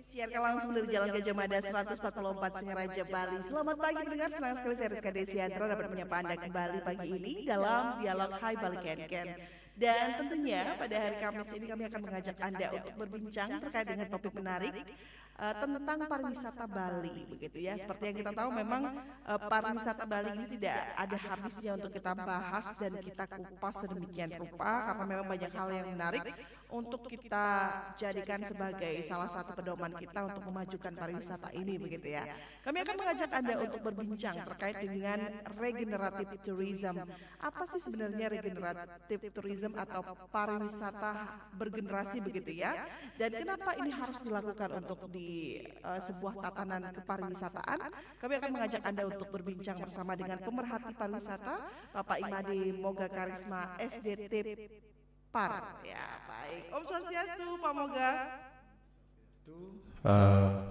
Siarkan langsung dari Jalan Gajah Mada 144 Singaraja, Bali. Selamat pagi pendengar, senang sekali saya Rizka Desiantra dapat menyapa Anda kembali pagi ini dalam Dialog Hai Bali Ken Ken. Dan tentunya pada hari Kamis ini kami akan mengajak Anda untuk berbincang terkait dengan topik menarik tentang pariwisata Bali, begitu ya. Seperti yang kita tahu memang pariwisata Bali ini tidak ada habisnya untuk kita bahas dan kita kupas sedemikian rupa karena memang banyak hal yang menarik untuk kita jadikan sebagai salah satu pedoman kita untuk memajukan pariwisata ini, begitu ya. Kami akan mengajak Anda untuk berbincang terkait dengan regenerative tourism. Apa sih sebenarnya regenerative tourism atau pariwisata bergenerasi, begitu ya? Dan kenapa ini harus dilakukan untuk di sebuah tatanan kepariwisataan? Kami akan mengajak Anda untuk berbincang bersama dengan pemerhati pariwisata Bapak Imade Moga Karisma SDT Par. Ya, baik. Om Swastiastu, Pak Moga.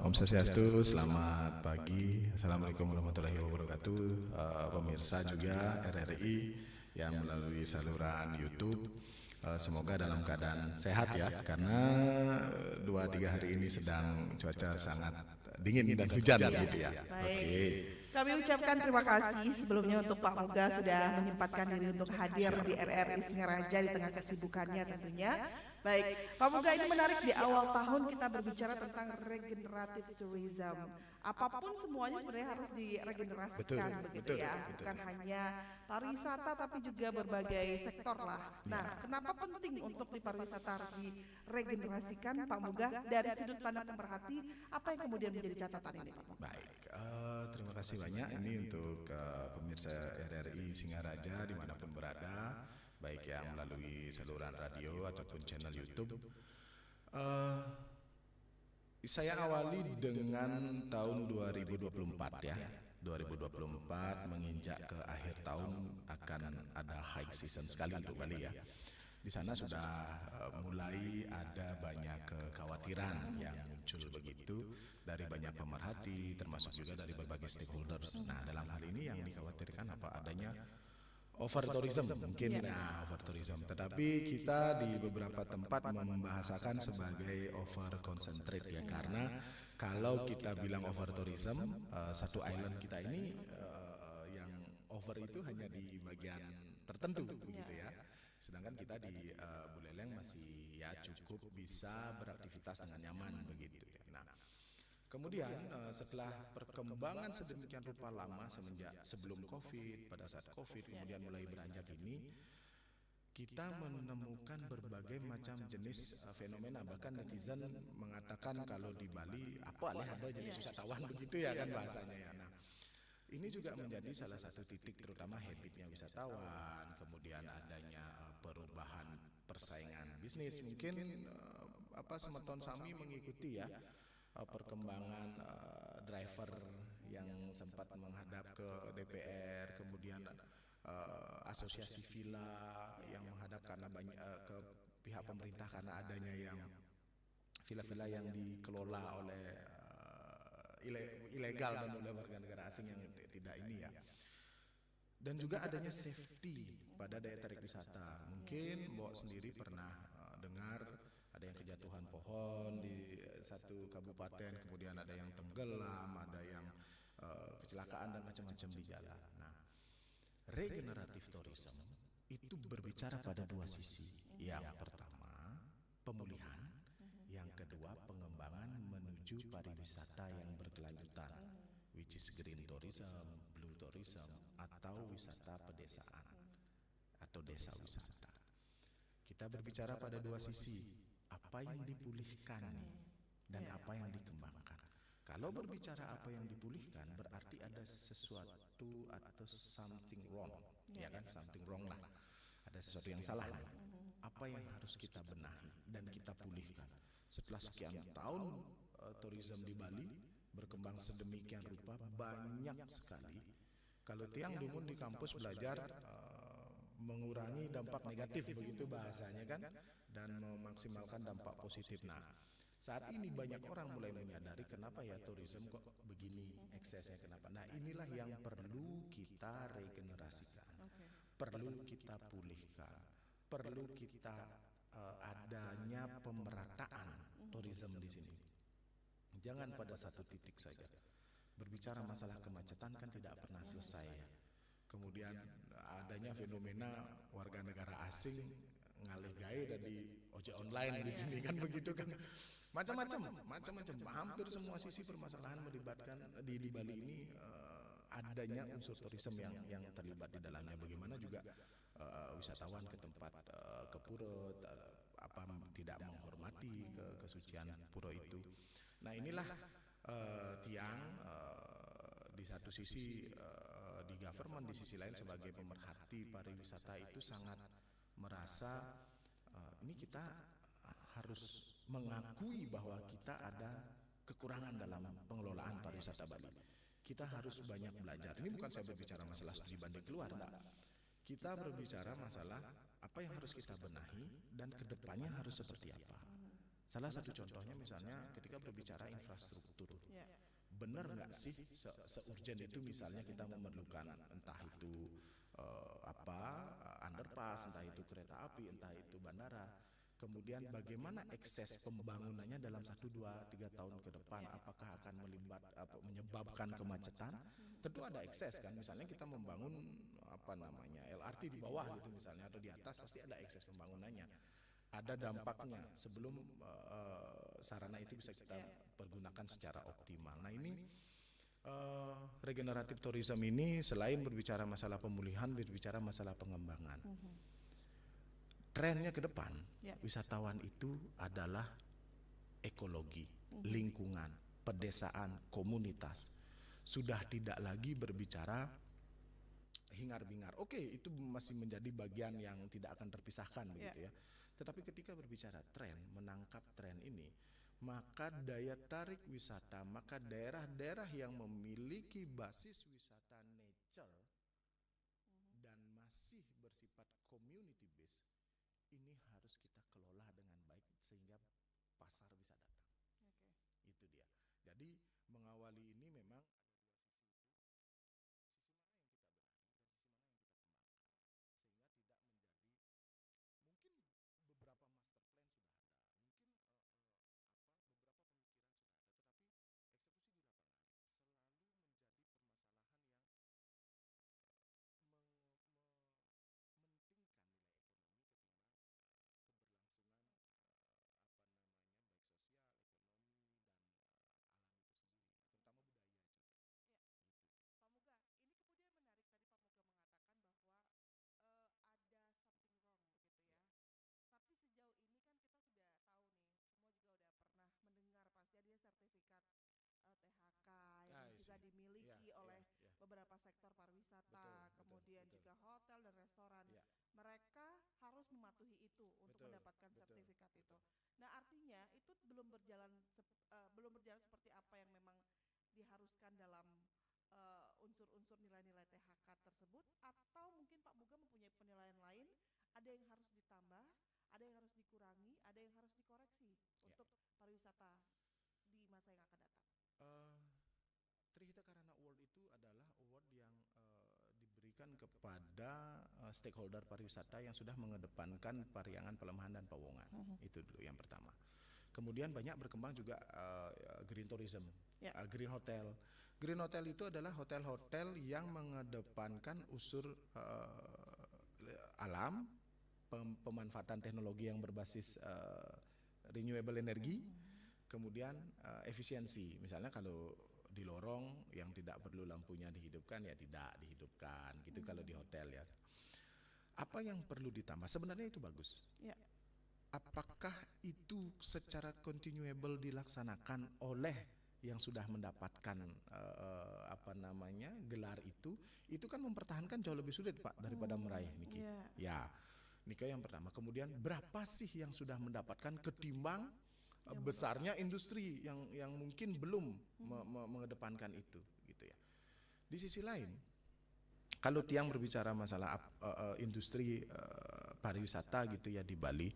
Om Swastiastu, selamat pagi. Assalamualaikum warahmatullahi wabarakatuh. Pemirsa juga RRI yang melalui saluran YouTube. Semoga dalam keadaan sehat ya, karena 2-3 hari ini sedang cuaca sangat dingin dan hujan gitu ya. Oke. Kami ucapkan terima kasih sebelumnya untuk Pak Moga sudah menyempatkan diri untuk hadir di RRI Singaraja di tengah kesibukannya tentunya. Baik, Pak Moga, ini menarik, di awal tahun kita berbicara tentang regenerative tourism. Apapun semuanya sebenarnya harus diregenerasikan, begitu ya. Bukan hanya pariwisata tapi juga berbagai sektor lah. Nah, kenapa penting untuk di pariwisata harus diregenerasikan, Pak Moga? Dari sudut pandang pemerhati, apa yang kemudian menjadi catatan ini, Pak Moga? Baik, terima kasih banyak ini untuk pemirsa RRI Singaraja dimanapun berada, baik yang melalui saluran radio ataupun channel YouTube. Saya awali dengan tahun 2024 ya. 2024 menginjak ke akhir tahun akan ada high season sekali untuk Bali ya. Di sana sudah mulai ada banyak kekhawatiran yang muncul begitu dari banyak pemerhati, termasuk juga dari berbagai stakeholders. Nah, dalam hal ini yang dikhawatirkan apa adanya over tourism mungkin, over tourism. Tetapi kita di beberapa tempat membahasakan sebagai over concentrate ya, karena kalau kita bilang over tourism, satu island kita ini yang over itu hanya di bagian tertentu begitu ya. Sedangkan kita di Buleleng masih ya cukup bisa beraktivitas dengan nyaman begitu ya. Nah, kemudian setelah perkembangan sedemikian rupa lama semenjak sebelum COVID, pada saat COVID kemudian mulai beranjak ini, kita menemukan berbagai macam jenis fenomena. Bahkan netizen mengatakan kalau di Bali apa ada jenis wisatawan begitu ya kan bahasanya ya. Nah, ini juga menjadi salah satu titik terutama habitnya wisatawan, kemudian adanya perubahan persaingan bisnis. Mungkin semeton Sami mengikuti ya. perkembangan driver yang sempat menghadap ke DPR, kemudian asosiasi villa yang menghadap karena banyak ke pihak pemerintah karena adanya yang villa-villa yang dikelola oleh ilegal dan oleh warga negara asing yang tidak ini ya. Dan juga adanya safety pada daya tarik wisata. Mungkin Mbok sendiri pernah dengar ada yang kejatuhan pohon di satu kabupaten, kemudian ada yang tenggelam, ada yang kecelakaan dan macam-macam di jalan. Nah, regeneratif tourism itu berbicara pada dua sisi. Yang pertama, pemulihan. Yang kedua, pengembangan menuju pariwisata yang berkelanjutan, which is green tourism, blue tourism, atau wisata pedesaan atau desa wisata. Kita berbicara pada dua sisi, apa yang dipulihkan dan apa yang dikembangkan. Kalau berbicara apa yang dipulihkan berarti ada sesuatu atau something wrong, ya kan, something wrong lah. Ada sesuatu yang salah. Apa yang harus kita benahi dan kita pulihkan. Setelah sekian tahun tourism di Bali berkembang sedemikian rupa, banyak sekali. Kalau Tiang dulu di kampus belajar mengurangi dampak negatif, begitu bahasanya kan, dan memaksimalkan dampak positif. Nah, saat ini banyak orang mulai menyadari kenapa ya tourism kok begini eksesnya, kenapa. Nah, inilah yang perlu kita regenerasikan, perlu kita pulihkan, perlu kita adanya pemerataan tourism di sini. Jangan pada satu titik saja. Berbicara masalah kemacetan kan tidak pernah selesai. Kemudian adanya fenomena warga negara asing ngalih gawe dari ojek online di sini kan, begitu kan. Macam-macam. Hampir semua sisi permasalahan melibatkan di Bali ini adanya unsur tourism yang terlibat di dalamnya. Bagaimana juga wisatawan ke tempat ke pura tidak menghormati kesucian pura itu. Nah, inilah Tiang di satu sisi di government, di sisi lain sebagai pemerhati pariwisata itu sangat merasa ini kita harus mengakui bahwa kita ada kekurangan dalam pengelolaan pariwisata Bali. Kita harus banyak belajar. Ini bukan saya berbicara masalah studi banding keluar, enggak. Kita berbicara masalah apa yang harus kita benahi dan kedepannya harus seperti apa. Salah satu contohnya misalnya ketika berbicara infrastruktur. Benar nggak sih se-urgent itu misalnya kita memerlukan entah itu underpass, entah itu kereta api, entah itu bandara. Kemudian bagaimana ekses pembangunannya dalam 1, 2, 3 tahun ke depan, apakah akan menyebabkan kemacetan? Tentu ada ekses kan, misalnya kita membangun LRT di bawah gitu misalnya, atau di atas, pasti ada ekses pembangunannya. Ada dampaknya sebelum sarana itu bisa kita pergunakan secara optimal. Nah, ini regeneratif tourism ini selain berbicara masalah pemulihan, berbicara masalah pengembangan. Trennya ke depan, wisatawan itu adalah ekologi, lingkungan, pedesaan, komunitas. Sudah tidak lagi berbicara hingar-bingar. Oke, itu masih menjadi bagian yang tidak akan terpisahkan begitu ya. Tetapi ketika berbicara tren, menangkap tren ini, maka daya tarik wisata, maka daerah-daerah yang memiliki basis wisata nature dan masih bersifat community based, ini harus kita kelola dengan baik sehingga pasar bisa datang. Itu dia. Jadi mengawali ini memang sertifikat THK yang juga dimiliki oleh beberapa sektor pariwisata, kemudian juga hotel dan restoran. Mereka harus mematuhi itu untuk mendapatkan sertifikat itu. Nah, artinya itu belum berjalan seperti diharuskan dalam unsur-unsur nilai-nilai THK tersebut, atau mungkin Pak Muga mempunyai penilaian lain, ada yang harus ditambah, ada yang harus dikurangi, ada yang harus dikoreksi untuk pariwisata di masa yang akan datang? Trihita Karana Award itu adalah award yang diberikan kepada stakeholder pariwisata yang sudah mengedepankan Pariangan, Pelemahan, dan Pawongan. Itu dulu yang pertama. Kemudian banyak berkembang juga green tourism, green hotel. Green hotel itu adalah hotel-hotel yang mengedepankan unsur alam, pemanfaatan teknologi yang berbasis renewable energy, kemudian efisiensi. Misalnya kalau di lorong yang tidak perlu lampunya dihidupkan ya tidak dihidupkan gitu kalau di hotel ya. Apa yang perlu ditambah? Sebenarnya itu bagus. Ya. Apakah itu secara continuable dilaksanakan oleh yang sudah mendapatkan gelar itu kan mempertahankan jauh lebih sulit Pak daripada meraih Niki. Ya, Niki yang pertama. Kemudian berapa sih yang sudah mendapatkan ketimbang besarnya industri yang mungkin belum mengedepankan itu gitu ya. Di sisi lain, kalau Tiang berbicara masalah industri pariwisata gitu ya di Bali,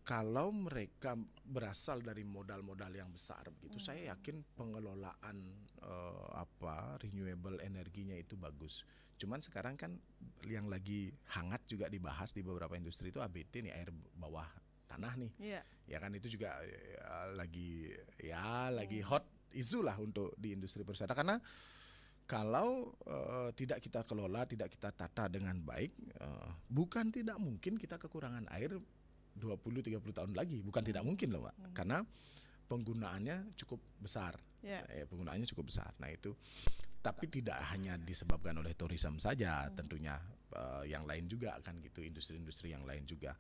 kalau mereka berasal dari modal-modal yang besar gitu, saya yakin pengelolaan renewable energinya itu bagus. Cuman sekarang kan yang lagi hangat juga dibahas di beberapa industri itu ABT nih, air bawah tanah nih. Ya kan itu juga lagi hot isu lah untuk di industri pariwisata, karena kalau tidak kita kelola, tidak kita tata dengan baik, bukan tidak mungkin kita kekurangan air 20-30 tahun lagi, bukan tidak mungkin loh Pak, karena penggunaannya cukup besar, penggunaannya cukup besar. Nah itu, tapi tidak hanya disebabkan oleh tourism saja, tentunya yang lain juga kan gitu, industri-industri yang lain juga.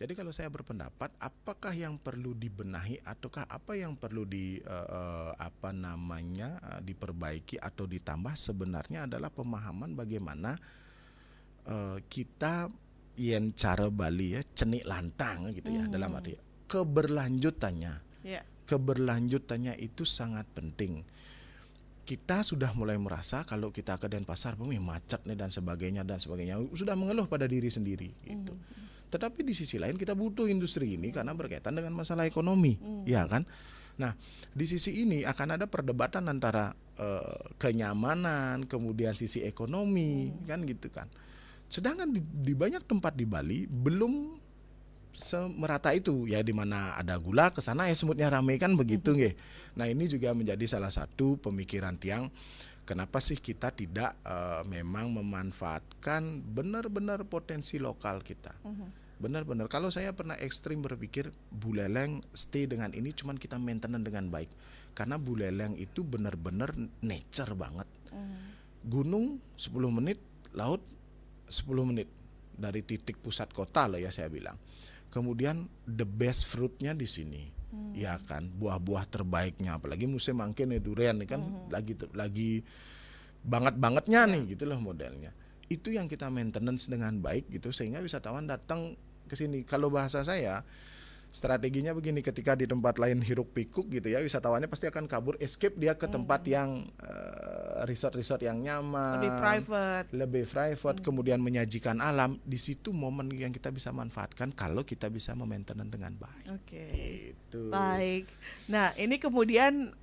Jadi kalau saya berpendapat, apakah yang perlu dibenahi ataukah apa yang perlu diperbaiki atau ditambah sebenarnya adalah pemahaman bagaimana kita yang cara Bali ya cenik lantang gitu ya, dalam arti keberlanjutannya itu sangat penting. Kita sudah mulai merasa kalau kita ke Denpasar macet nih dan sebagainya sudah mengeluh pada diri sendiri gitu. Tetapi di sisi lain kita butuh industri ini karena berkaitan dengan masalah ekonomi, ya kan? Nah, di sisi ini akan ada perdebatan antara kenyamanan, kemudian sisi ekonomi, kan gitu kan. Sedangkan di banyak tempat di Bali belum semerata itu ya, di mana ada gula ke sana ya semutnya rame kan begitu nggih. Nah, ini juga menjadi salah satu pemikiran Tiang, kenapa sih kita tidak memang memanfaatkan benar-benar potensi lokal kita. Benar-benar, kalau saya pernah ekstrim berpikir Buleleng stay dengan ini cuman kita maintenance dengan baik. Karena Buleleng itu benar-benar nature banget. Gunung 10 menit, laut 10 menit dari titik pusat kota lah ya saya bilang. Kemudian the best fruitnya di sini, ya kan, buah-buah terbaiknya, apalagi musim mangkin ya durian nih kan, lagi banget-bangetnya nih gitu loh modelnya. Itu yang kita maintenance dengan baik gitu sehingga wisatawan datang ke sini. Kalau bahasa saya, strateginya begini, ketika di tempat lain hiruk pikuk gitu ya, wisatawannya pasti akan kabur, escape dia ke tempat yang resort-resort yang nyaman, lebih private, kemudian menyajikan alam. Di situ momen yang kita bisa manfaatkan kalau kita bisa memaintenance dengan baik. Gitu. Baik. Nah, ini kemudian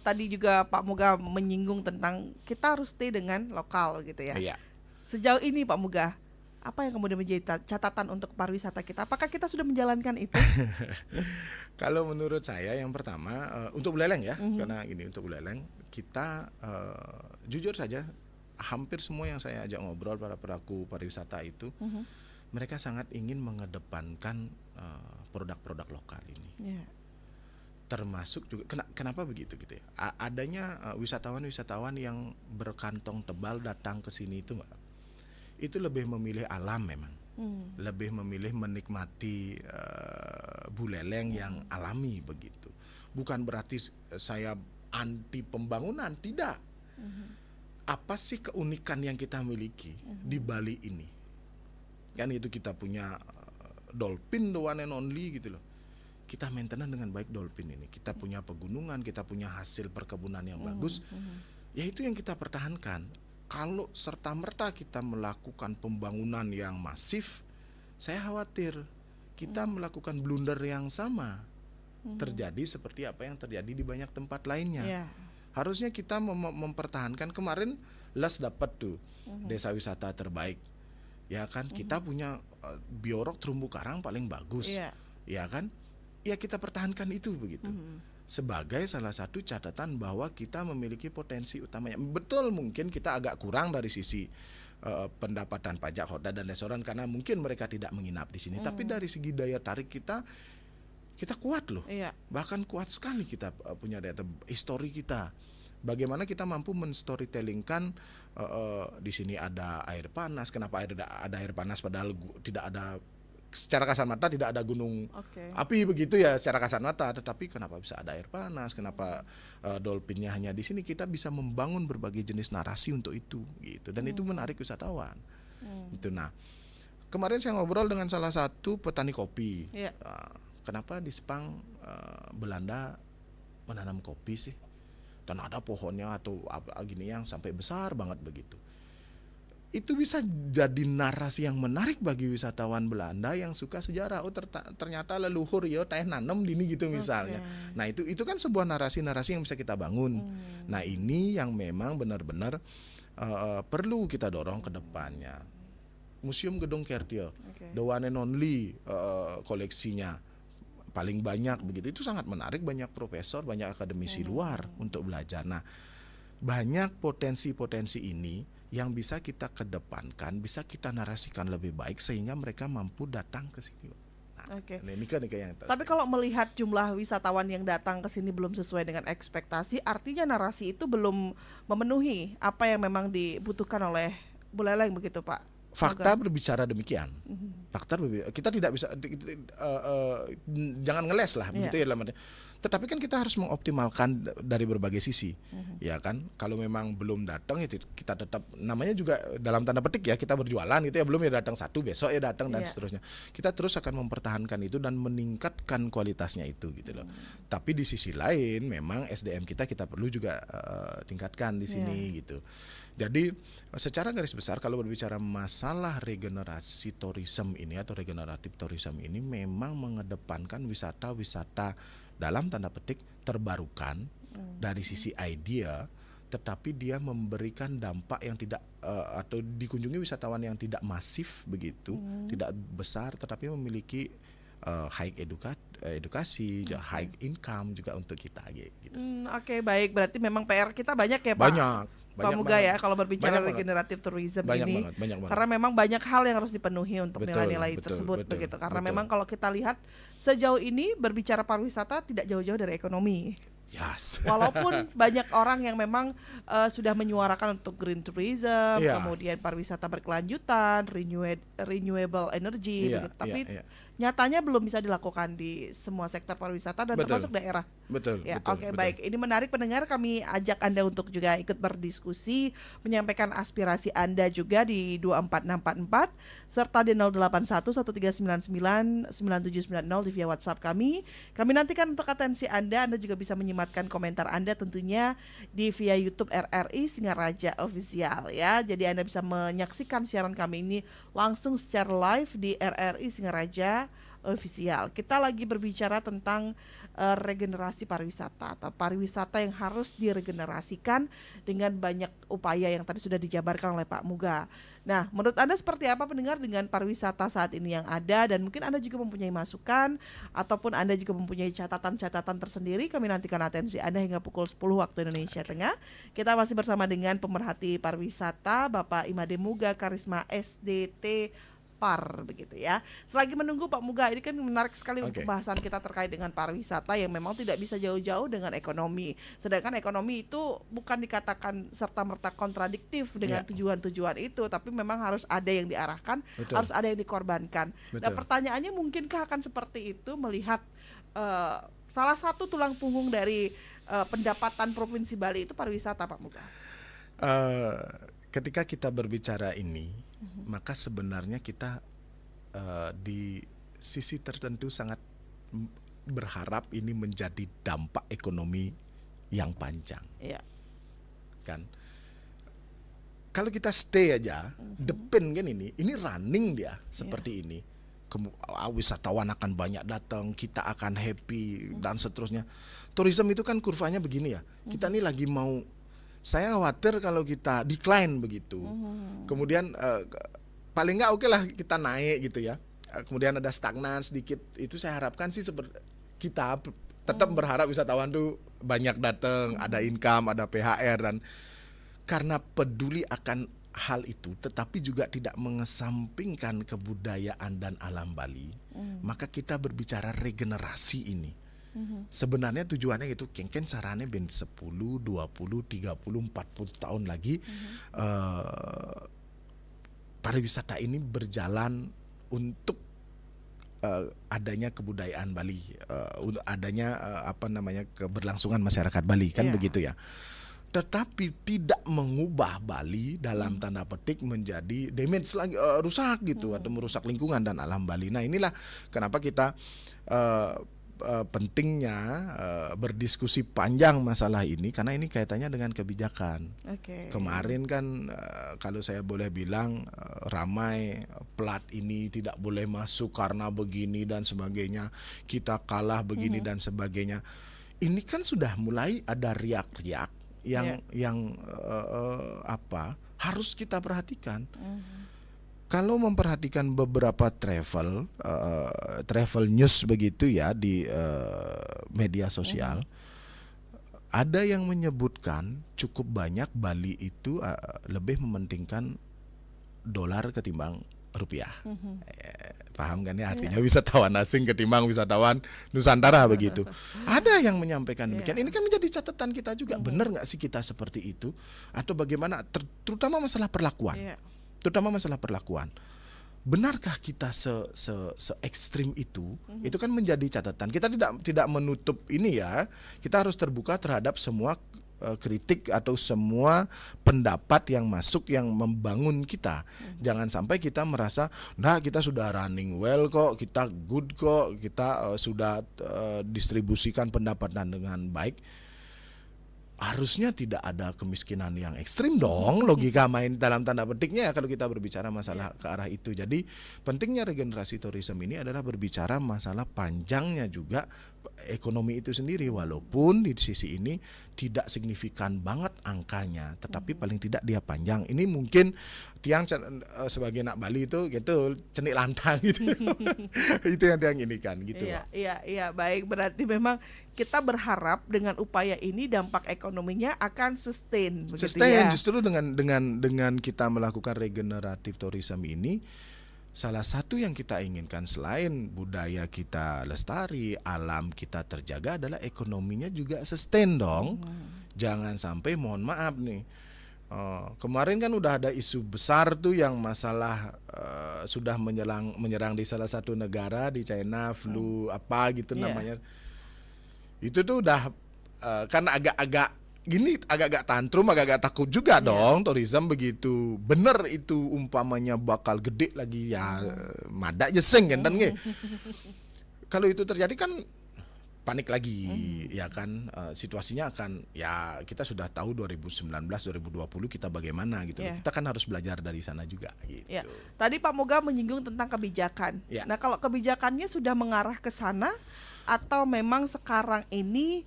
tadi juga Pak Muga menyinggung tentang kita harus stay dengan lokal gitu ya. Iya. Sejauh ini Pak Muga, apa yang kemudian menjadi catatan untuk pariwisata kita? Apakah kita sudah menjalankan itu? Kalau menurut saya yang pertama untuk Buleleng ya, karena ini untuk Buleleng kita jujur saja hampir semua yang saya ajak ngobrol para pelaku pariwisata itu mereka sangat ingin mengedepankan produk-produk lokal ini. Termasuk juga kenapa begitu gitu ya? Adanya wisatawan-wisatawan yang berkantong tebal datang ke sini itu itu lebih memilih alam memang, lebih memilih menikmati Buleleng yang alami begitu. Bukan berarti saya anti pembangunan, tidak. Apa sih keunikan yang kita miliki di Bali ini? Kan itu kita punya dolphin, the one and only gitu loh. kita maintenance dengan baik dolphin ini. Kita punya pegunungan, kita punya hasil perkebunan yang bagus. Ya itu yang kita pertahankan. Kalau serta-merta kita melakukan pembangunan yang masif, saya khawatir kita melakukan blunder yang sama. Terjadi seperti apa yang terjadi di banyak tempat lainnya. Harusnya kita mempertahankan. Kemarin Les dapat tuh desa wisata terbaik. Ya kan, kita punya biorok terumbu karang paling bagus. Ya kan? Ya kita pertahankan itu begitu. Sebagai salah satu catatan bahwa kita memiliki potensi utamanya. Betul mungkin kita agak kurang dari sisi pendapatan pajak hotel dan restoran karena mungkin mereka tidak menginap di sini. Tapi dari segi daya tarik kita kuat loh. Bahkan kuat sekali kita punya data histori kita. Bagaimana kita mampu men-storytellingkan di sini ada air panas. Kenapa ada air panas padahal tidak ada, secara kasar mata tidak ada gunung api begitu ya secara kasar mata, tetapi kenapa bisa ada air panas, kenapa dolphinnya hanya di sini. Kita bisa membangun berbagai jenis narasi untuk itu gitu, dan itu menarik wisatawan. Itu. Nah, kemarin saya ngobrol dengan salah satu petani kopi. Kenapa di Sepang Belanda menanam kopi sih, dan ada pohonnya atau apa gini yang sampai besar banget begitu. Itu bisa jadi narasi yang menarik bagi wisatawan Belanda yang suka sejarah. Oh ternyata leluhur yo teh nanem dini gitu misalnya. Nah itu kan sebuah narasi-narasi yang bisa kita bangun. Nah ini yang memang benar-benar perlu kita dorong ke depannya. Museum Gedung Kertio, the one and only koleksinya paling banyak begitu. Itu sangat menarik, banyak profesor, banyak akademisi luar untuk belajar. Nah banyak potensi-potensi ini yang bisa kita kedepankan, bisa kita narasikan lebih baik sehingga mereka mampu datang ke sini. Nah, ini kan yang tapi kalau melihat jumlah wisatawan yang datang ke sini belum sesuai dengan ekspektasi, artinya narasi itu belum memenuhi apa yang memang dibutuhkan oleh Buleleng begitu Pak? Fakta berbicara demikian. Fakta kita tidak bisa jangan ngeles lah begitu ya dalam arti. Tetapi kan kita harus mengoptimalkan dari berbagai sisi, ya kan. Kalau memang belum datang itu kita tetap, namanya juga dalam tanda petik ya kita berjualan gitu ya, belum ya datang satu besok ya datang dan seterusnya. Kita terus akan mempertahankan itu dan meningkatkan kualitasnya itu gitu loh. Tapi di sisi lain memang SDM kita perlu juga tingkatkan di sini gitu. Jadi secara garis besar kalau berbicara masalah regenerasi tourism ini atau regeneratif tourism ini memang mengedepankan wisata-wisata dalam tanda petik terbarukan dari sisi idea, tetapi dia memberikan dampak yang tidak atau dikunjungi wisatawan yang tidak masif begitu, tidak besar, tetapi memiliki high edukasi, high income juga untuk kita gitu. Baik, berarti memang PR kita banyak ya Pak? Banyak Pak Muga ya kalau berbicara regeneratif tourism ini. Karena memang banyak hal yang harus dipenuhi untuk nilai-nilai tersebut begitu. Karena memang kalau kita lihat sejauh ini berbicara pariwisata tidak jauh-jauh dari ekonomi. Walaupun banyak orang yang memang sudah menyuarakan untuk green tourism, kemudian pariwisata berkelanjutan, renewable energy, begitu. Tapi nyatanya belum bisa dilakukan di semua sektor pariwisata dan termasuk daerah. Betul. Baik. Ini menarik pendengar, kami ajak Anda untuk juga ikut berdiskusi, menyampaikan aspirasi Anda juga di 24644 serta di 081139999790 di via WhatsApp kami. Kami nantikan untuk atensi Anda. Anda juga bisa menyematkan komentar Anda tentunya di via YouTube RRI Singaraja Official ya. Jadi Anda bisa menyaksikan siaran kami ini langsung secara live di RRI Singaraja Official. Kita lagi berbicara tentang regenerasi pariwisata atau pariwisata yang harus diregenerasikan dengan banyak upaya yang tadi sudah dijabarkan oleh Pak Muga. Nah, menurut Anda seperti apa pendengar dengan pariwisata saat ini yang ada, dan mungkin Anda juga mempunyai masukan ataupun Anda juga mempunyai catatan-catatan tersendiri. Kami nantikan atensi Anda hingga pukul 10 waktu Indonesia Tengah. Kita masih bersama dengan pemerhati pariwisata Bapak Imade Muga Karisma SDT Par begitu ya. Selagi menunggu Pak Muga, ini kan menarik sekali untuk pembahasan kita terkait dengan pariwisata yang memang tidak bisa jauh-jauh dengan ekonomi. Sedangkan ekonomi itu bukan dikatakan serta-merta kontradiktif dengan tujuan-tujuan itu, tapi memang harus ada yang diarahkan, harus ada yang dikorbankan. Nah, pertanyaannya mungkinkah akan seperti itu melihat salah satu tulang punggung dari pendapatan Provinsi Bali itu pariwisata, Pak Muga? Ketika kita berbicara ini, maka sebenarnya kita di sisi tertentu sangat berharap ini menjadi dampak ekonomi yang panjang, kan? Kalau kita stay aja, depend kan ini running dia seperti ini. Wisatawan akan banyak datang, kita akan happy dan seterusnya. Tourism itu kan kurvanya begini ya. Kita ini lagi mau, saya khawatir kalau kita decline begitu. Kemudian paling nggak oke lah kita naik gitu ya. Kemudian ada stagnan sedikit. Itu saya harapkan sih kita tetap berharap wisatawan tuh banyak datang, ada income, ada PHR, dan karena peduli akan hal itu, tetapi juga tidak mengesampingkan kebudayaan dan alam Bali, maka kita berbicara regenerasi ini. Sebenarnya tujuannya itu, kengken caranya ben 10, 20, 30, 40 tahun lagi pariwisata ini berjalan untuk adanya kebudayaan Bali, untuk adanya keberlangsungan masyarakat Bali, kan begitu ya. Tetapi tidak mengubah Bali dalam tanda petik menjadi damage lagi, rusak gitu, atau merusak lingkungan dan alam Bali. Nah, inilah kenapa kita pentingnya berdiskusi panjang masalah ini, karena ini kaitannya dengan kebijakan. Kemarin kan kalau saya boleh bilang ramai plat ini tidak boleh masuk karena begini dan sebagainya, kita kalah begini dan sebagainya. Ini kan sudah mulai ada riak-riak yang harus kita perhatikan. Kalau memperhatikan beberapa travel news begitu ya di media sosial, ada yang menyebutkan cukup banyak Bali itu lebih mementingkan dolar ketimbang rupiah. Paham kan ya artinya wisatawan asing ketimbang wisatawan Nusantara begitu. Ada yang menyampaikan demikian. Ini kan menjadi catatan kita juga. Benar nggak sih kita seperti itu? Atau bagaimana? Terutama masalah perlakuan. Terutama masalah perlakuan. Benarkah kita se ekstrim itu? Itu kan menjadi catatan. Kita tidak menutup ini ya. Kita harus terbuka terhadap semua kritik atau semua pendapat yang masuk yang membangun kita. Jangan sampai kita merasa, nah kita sudah running well kok, kita good kok, kita sudah distribusikan pendapatan dengan baik. Harusnya tidak ada kemiskinan yang ekstrim dong, logika main dalam tanda petiknya ya kalau kita berbicara masalah ke arah itu. Jadi pentingnya regenerasi tourism ini adalah berbicara masalah panjangnya juga ekonomi itu sendiri, walaupun di sisi ini tidak signifikan banget angkanya, tetapi paling tidak dia panjang. Ini mungkin tiang sebagai anak Bali itu gitu cenik lantang gitu. Itu yang dia inikan gitu. Iya, baik, berarti memang kita berharap dengan upaya ini dampak ekonominya akan sustain ya? Justru dengan kita melakukan regeneratif tourism ini, salah satu yang kita inginkan selain budaya kita lestari, alam kita terjaga, adalah ekonominya juga sustain dong. Jangan sampai, mohon maaf nih, kemarin kan udah ada isu besar tuh yang masalah sudah menyerang di salah satu negara di China, flu apa gitu namanya. Itu tuh udah kan agak-agak tantrum, agak-agak takut juga dong tourism begitu. Bener itu umpamanya bakal gede lagi ya, madak jeseng kan Kalau itu terjadi kan panik lagi ya kan, situasinya akan ya kita sudah tahu 2019 2020 kita bagaimana gitu. Kita kan harus belajar dari sana juga gitu. Tadi Pak Moga menyinggung tentang kebijakan. Nah, kalau kebijakannya sudah mengarah ke sana atau memang sekarang ini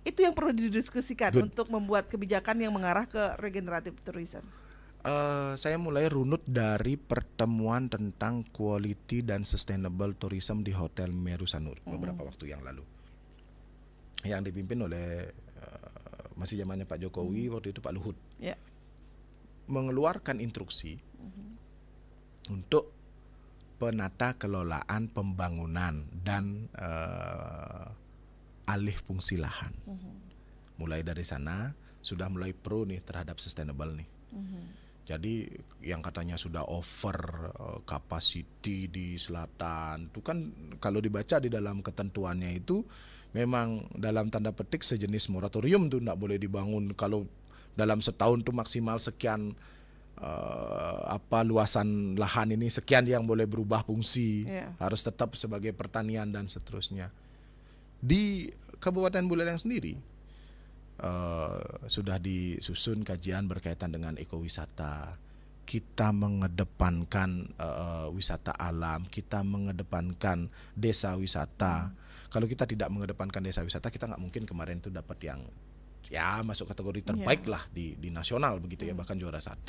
itu yang perlu didiskusikan untuk membuat kebijakan yang mengarah ke regeneratif tourism? Saya mulai runut dari pertemuan tentang quality dan sustainable tourism di Hotel Meru Sanur beberapa waktu yang lalu, yang dipimpin oleh masih zamannya Pak Jokowi, waktu itu Pak Luhut, mengeluarkan instruksi untuk penata kelolaan pembangunan dan alih fungsi lahan. Mulai dari sana sudah mulai pro nih terhadap sustainable nih. Jadi yang katanya sudah over capacity di selatan, itu kan kalau dibaca di dalam ketentuannya itu memang dalam tanda petik sejenis moratorium tuh tidak boleh dibangun kalau dalam setahun tuh maksimal sekian luasan lahan ini sekian yang boleh berubah fungsi, harus tetap sebagai pertanian dan seterusnya. Di Kabupaten Buleleng sendiri sudah disusun kajian berkaitan dengan ekowisata. Kita mengedepankan wisata alam, kita mengedepankan desa wisata. Kalau kita tidak mengedepankan desa wisata, kita nggak mungkin kemarin itu dapat yang ya masuk kategori terbaik lah di nasional begitu ya, bahkan juara 1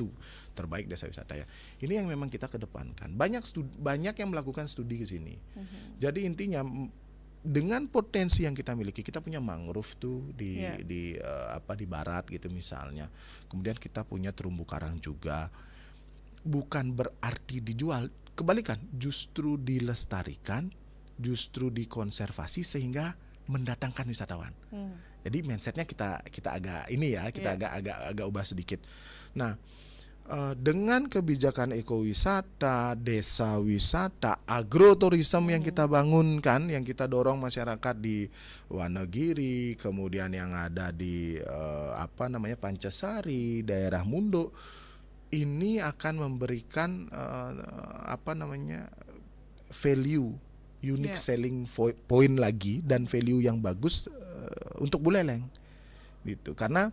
terbaik desa wisata ya. Ini yang memang kita kedepankan. Banyak yang melakukan studi ke sini. Jadi intinya dengan potensi yang kita miliki, kita punya mangrove tuh di barat gitu misalnya. Kemudian kita punya terumbu karang juga. Bukan berarti dijual, kebalikan, justru dilestarikan, justru dikonservasi sehingga mendatangkan wisatawan. Jadi mindsetnya kita agak ini ya, kita agak ubah sedikit. Nah, dengan kebijakan ekowisata, desa wisata, agroturism yang kita bangunkan, yang kita dorong masyarakat di Wonogiri, kemudian yang ada di Pancasari, daerah Mundo, ini akan memberikan value, unique selling point lagi dan value yang bagus untuk Buleleng gitu. Karena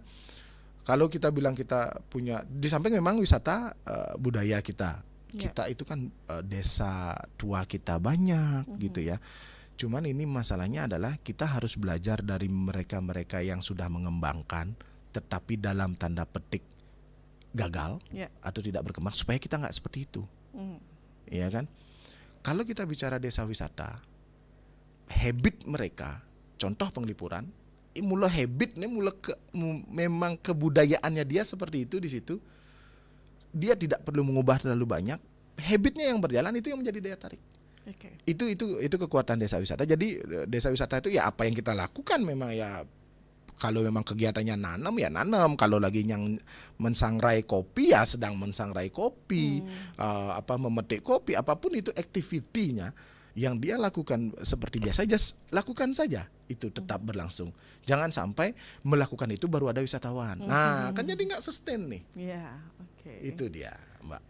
kalau kita bilang kita punya, di samping memang wisata budaya kita itu kan desa tua kita banyak gitu ya. Cuman ini masalahnya adalah kita harus belajar dari mereka-mereka yang sudah mengembangkan tetapi dalam tanda petik gagal atau tidak berkembang, supaya kita nggak seperti itu. Ya kan? Kalau kita bicara desa wisata, habit mereka, contoh Penglipuran, memang kebudayaannya dia seperti itu di situ. Dia tidak perlu mengubah terlalu banyak. Habitnya yang berjalan itu yang menjadi daya tarik. Itu kekuatan desa wisata. Jadi desa wisata itu ya apa yang kita lakukan memang ya. Kalau memang kegiatannya nanam ya nanam, kalau lagi yang mensangrai kopi ya sedang mensangrai kopi, memetik kopi, apapun itu aktivitinya yang dia lakukan seperti biasa aja, lakukan saja, itu tetap berlangsung. Jangan sampai melakukan itu baru ada wisatawan. Nah, kan jadi nggak sustain nih. Itu dia, Mbak.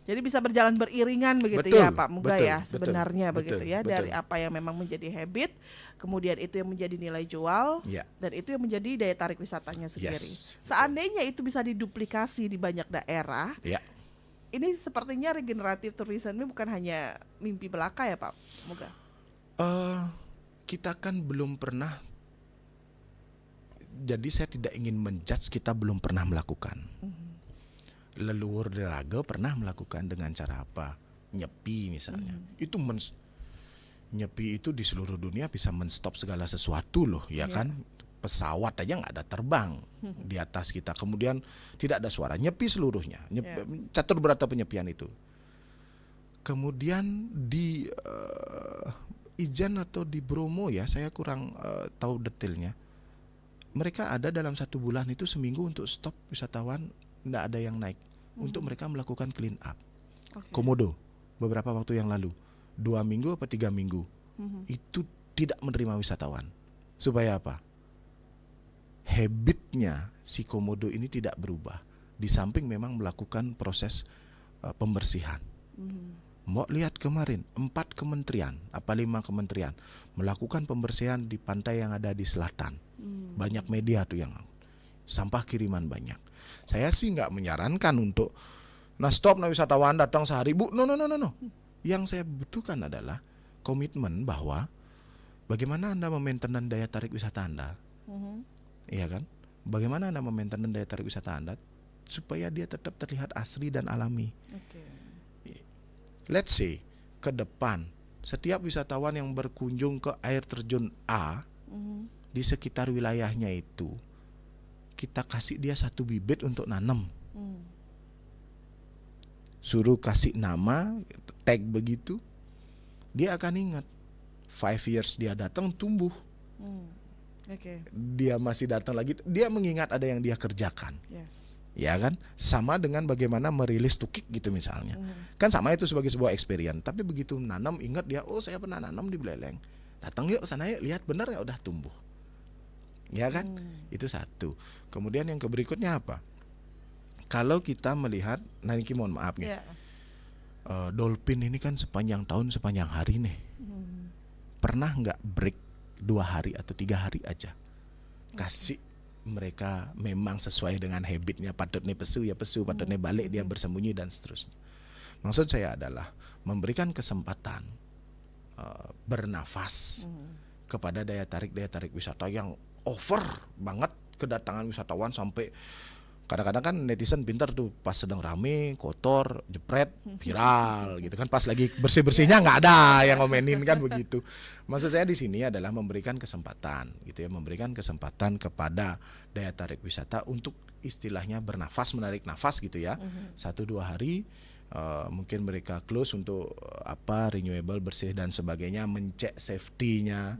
Jadi bisa berjalan beriringan begitu ya Pak Muga ya sebenarnya begitu ya, dari apa yang memang menjadi habit, kemudian itu yang menjadi nilai jual, dan itu yang menjadi daya tarik wisatanya sendiri. Seandainya itu bisa diduplikasi di banyak daerah, ini sepertinya regeneratif tourism ini bukan hanya mimpi belaka ya Pak Muga? Kita kan belum pernah, jadi saya tidak ingin menjudge, kita belum pernah melakukan. Leluhur Deraga pernah melakukan dengan cara apa? Nyepi misalnya. Itu Nyepi itu di seluruh dunia bisa menstop segala sesuatu loh, ya kan? Pesawat aja nggak ada terbang di atas kita. Kemudian tidak ada suara. Nyepi seluruhnya. Catur berata penyepian itu. Kemudian di Ijen atau di Bromo ya, saya kurang tahu detailnya. Mereka ada dalam 1 bulan itu seminggu untuk stop wisatawan, nggak ada yang naik. Untuk mereka melakukan clean up. Komodo beberapa waktu yang lalu 2 minggu atau 3 minggu itu tidak menerima wisatawan. Supaya apa? Habitnya si Komodo ini tidak berubah. Di samping memang melakukan proses pembersihan. Mau lihat kemarin 4 kementerian, 5 kementerian melakukan pembersihan di pantai yang ada di selatan. Banyak media tuh yang sampah kiriman banyak. Saya sih nggak menyarankan untuk stop wisatawan datang sehari bu. No. Yang saya butuhkan adalah komitmen bahwa bagaimana Anda memainten daya tarik wisata Anda. Iya kan? Bagaimana Anda memainten daya tarik wisata Anda supaya dia tetap terlihat asri dan alami. Let's say ke depan setiap wisatawan yang berkunjung ke air terjun A di sekitar wilayahnya itu, kita kasih dia 1 bibit untuk nanam. Suruh kasih nama, tag begitu, dia akan ingat. 5 years dia datang tumbuh. Dia masih datang lagi, dia mengingat ada yang dia kerjakan. Ya kan? Sama dengan bagaimana merilis tukik gitu misalnya. Kan sama itu sebagai sebuah experience. Tapi begitu nanam, ingat dia, oh saya pernah nanam di Buleleng. Datang yuk sana yuk, lihat benar ya udah tumbuh. Ya kan? Itu satu. Kemudian yang berikutnya apa? Kalau kita melihat, ini mohon maaf nih, dolphin ini kan sepanjang tahun sepanjang hari nih. Pernah nggak break 2 hari atau 3 hari aja. Kasih mereka memang sesuai dengan habitnya, patutnya pesu ya pesu, patutnya balik dia bersembunyi dan seterusnya. Maksud saya adalah memberikan kesempatan bernafas kepada daya tarik wisata yang over banget, kedatangan wisatawan sampai kadang-kadang kan netizen pintar tuh, pas sedang rame, kotor, jepret, viral gitu kan, pas lagi bersih-bersihnya nggak ada yang ngomenin kan begitu. Maksud saya di sini adalah memberikan kesempatan gitu ya, memberikan kesempatan kepada daya tarik wisata untuk istilahnya bernafas, menarik nafas gitu ya. 1-2 hari mungkin mereka close untuk renewable, bersih dan sebagainya, mencek safety-nya.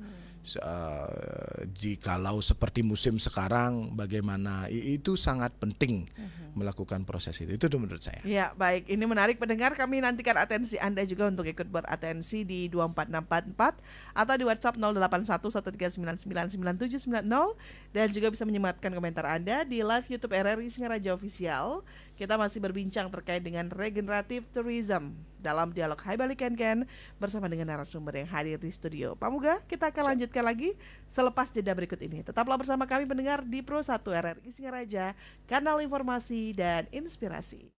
Jikalau seperti musim sekarang bagaimana, itu sangat penting melakukan proses itu menurut saya. Ya, baik, ini menarik pendengar, kami nantikan atensi Anda juga untuk ikut beratensi di 24644 atau di WhatsApp 081139999790, dan juga bisa menyematkan komentar Anda di live YouTube RRI Singaraja Official. Kita masih berbincang terkait dengan regeneratif tourism dalam dialog Hai Bali Ken Ken bersama dengan narasumber yang hadir di studio. Pak Muga, kita akan lanjutkan lagi selepas jeda berikut ini. Tetaplah bersama kami pendengar di Pro 1 RRI Singaraja, kanal informasi dan inspirasi.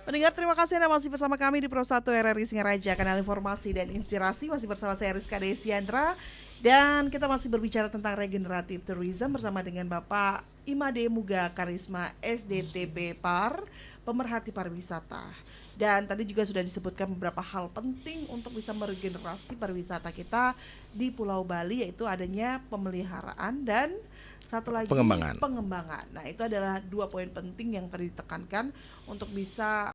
Pendengar, terima kasih Anda masih bersama kami di Pro 1 RRI Singaraja, kanal informasi dan inspirasi. Masih bersama saya Rizka Desiandra. Dan kita masih berbicara tentang regeneratif tourism bersama dengan Bapak Imade Muga Karisma SDTP PAR, pemerhati pariwisata. Dan tadi juga sudah disebutkan beberapa hal penting untuk bisa meregenerasi pariwisata kita di Pulau Bali, yaitu adanya pemeliharaan dan satu lagi pengembangan. Nah, itu adalah 2 poin penting yang tadi ditekankan untuk bisa